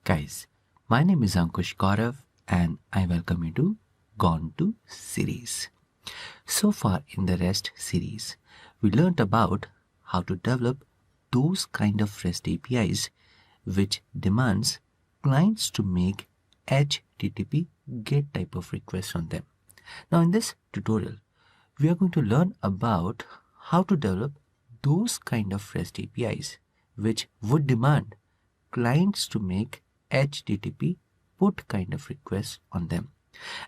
Guys, my name is Ankush Gaurav and I welcome you to Gone to series. So far in the REST series, we learned about how to develop those kind of REST APIs which demands clients to make HTTP GET type of requests on them. Now in this tutorial, we are going to learn about how to develop those kind of REST APIs which would demand clients to make HTTP put kind of requests on them.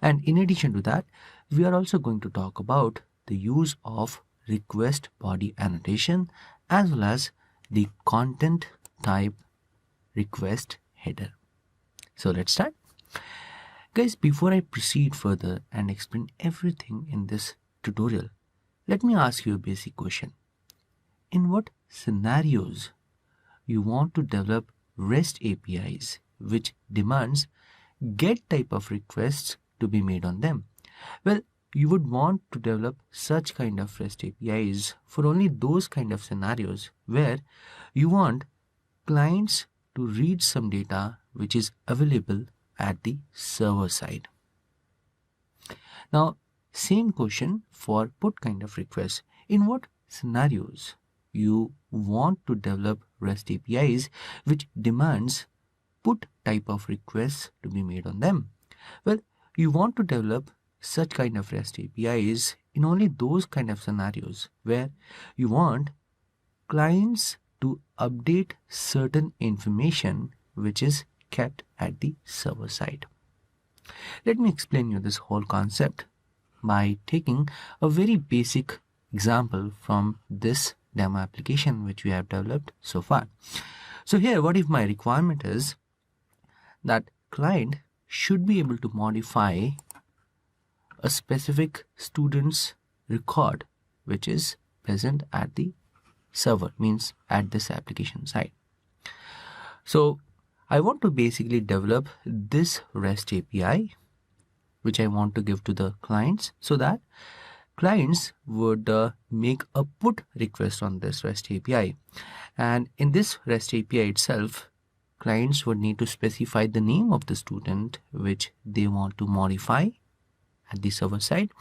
And in addition to that, we are also going to talk about the use of request body annotation as well as the content type request header. So let's start. Guys, before I proceed further and explain everything in this tutorial, let me ask you a basic question. In what scenarios you want to develop REST APIs which demands GET type of requests to be made on them? Well, you would want to develop such kind of REST APIs for only those kind of scenarios where you want clients to read some data which is available at the server side. Now, same question for put kind of requests. In what scenarios you want to develop REST APIs which demands put type of requests to be made on them? Well, you want to develop such kind of REST APIs in only those kind of scenarios where you want clients to update certain information which is kept at the server side. Let me explain you this whole concept by taking a very basic example from this demo application which we have developed so far. So here, what if my requirement is that client should be able to modify a specific student's record which is present at the server, means at this application side. So I want to basically develop this REST API which I want to give to the clients so that clients would make a put request on this REST API. And in this REST API itself, clients would need to specify the name of the student which they want to modify at the server side.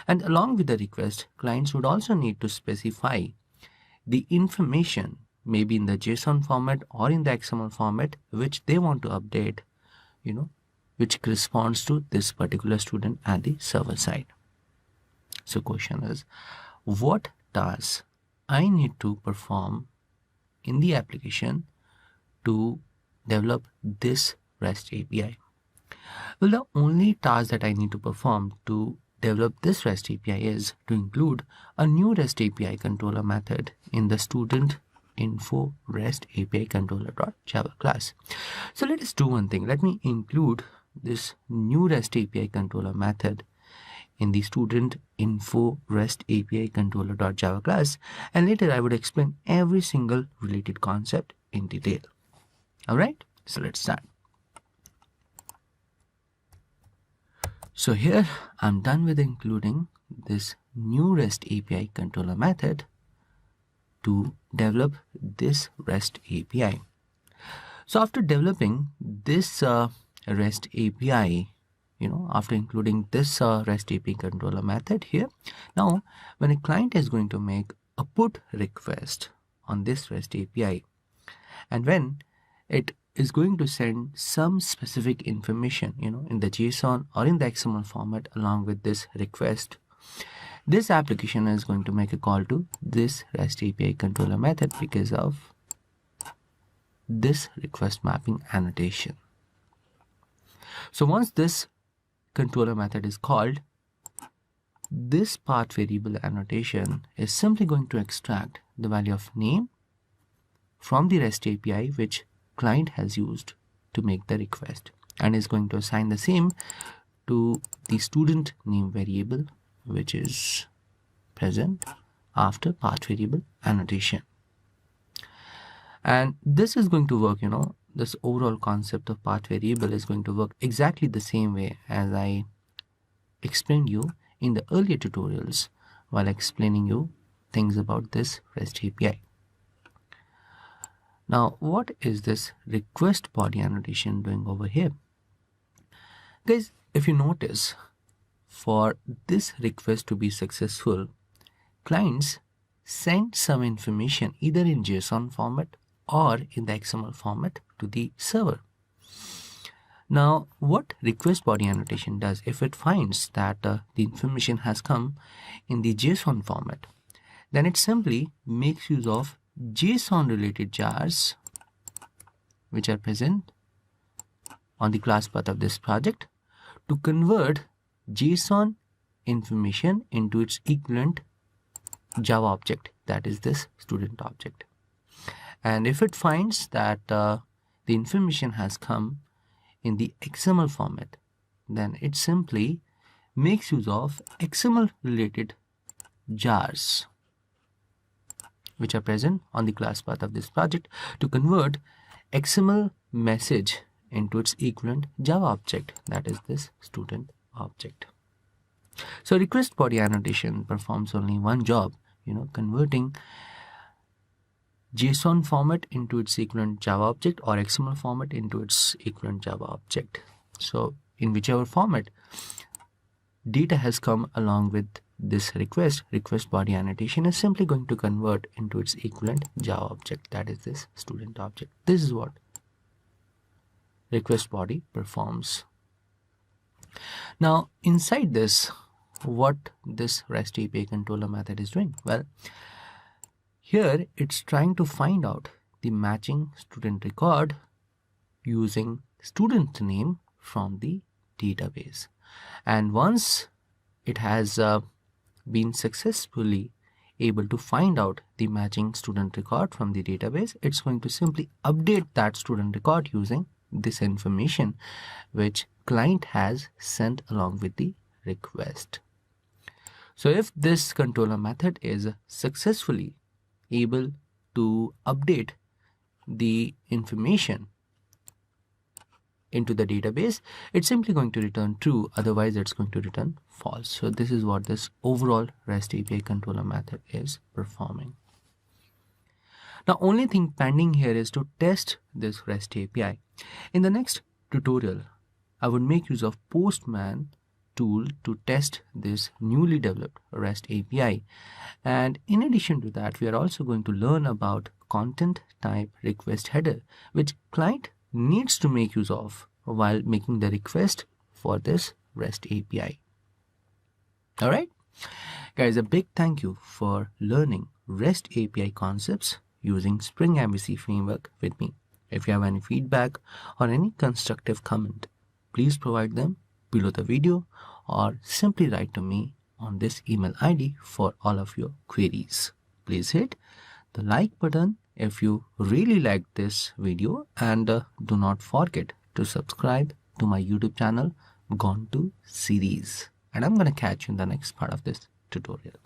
And along with the request, clients would also need to specify the information, maybe in the JSON format or in the XML format, which they want to update, which corresponds to this particular student at the server side. So question is, what tasks I need to perform in the application to develop this REST API? Well, the only task that I need to perform to develop this REST API is to include a new REST API controller method in the student info REST API controller.java class. So let us do one thing. Let me include this new REST API controller method in the student info REST API controller.java class, and later I would explain every single related concept in detail. Alright, so let's start. So here I'm done with including this new REST API controller method to develop this REST API. So after developing this REST API, after including this REST API controller method here, now when a client is going to make a put request on this REST API, and when it is going to send some specific information, in the JSON or in the XML format along with this request, this application is going to make a call to this REST API controller method because of this request mapping annotation. So once this controller method is called, this path variable annotation is simply going to extract the value of name from the REST API which client has used to make the request, and is going to assign the same to the student name variable which is present after path variable annotation. And this is going to work, this overall concept of path variable is going to work exactly the same way as I explained you in the earlier tutorials while explaining you things about this REST API. Now, what is this request body annotation doing over here? Guys, if you notice, for this request to be successful, clients send some information either in JSON format or in the XML format to the server. Now, what request body annotation does, if it finds that the information has come in the JSON format, then it simply makes use of JSON related jars which are present on the class path of this project to convert JSON information into its equivalent Java object, that is this student object. And if it finds that the information has come in the XML format, then it simply makes use of XML related jars which are present on the class path of this project to convert XML message into its equivalent Java object, that is this student object. So request body annotation performs only one job, converting JSON format into its equivalent Java object or XML format into its equivalent Java object. So in whichever format data has come along with this request body annotation is simply going to convert into its equivalent Java object, that is this student object. This is what request body performs. Now inside this, what this REST API controller method is doing? Well, here it's trying to find out the matching student record using student name from the database. And once it has been successfully able to find out the matching student record from the database, it's going to simply update that student record using this information which client has sent along with the request. So if this controller method is successfully able to update the information into the database, it's simply going to return true, otherwise it's going to return false. So this is what this overall REST API controller method is performing. Now only thing pending here is to test this REST API. In the next tutorial, I would make use of Postman tool to test this newly developed REST API. And in addition to that, we are also going to learn about content type request header, which client needs to make use of while making the request for this REST API. Alright, guys, a big thank you for learning REST API concepts using Spring MVC framework with me. If you have any feedback or any constructive comment, please provide them below the video or simply write to me on this email ID for all of your queries. Please hit the like button if you really liked this video, and do not forget to subscribe to my YouTube channel Gone to Series. And I'm going to catch you in the next part of this tutorial.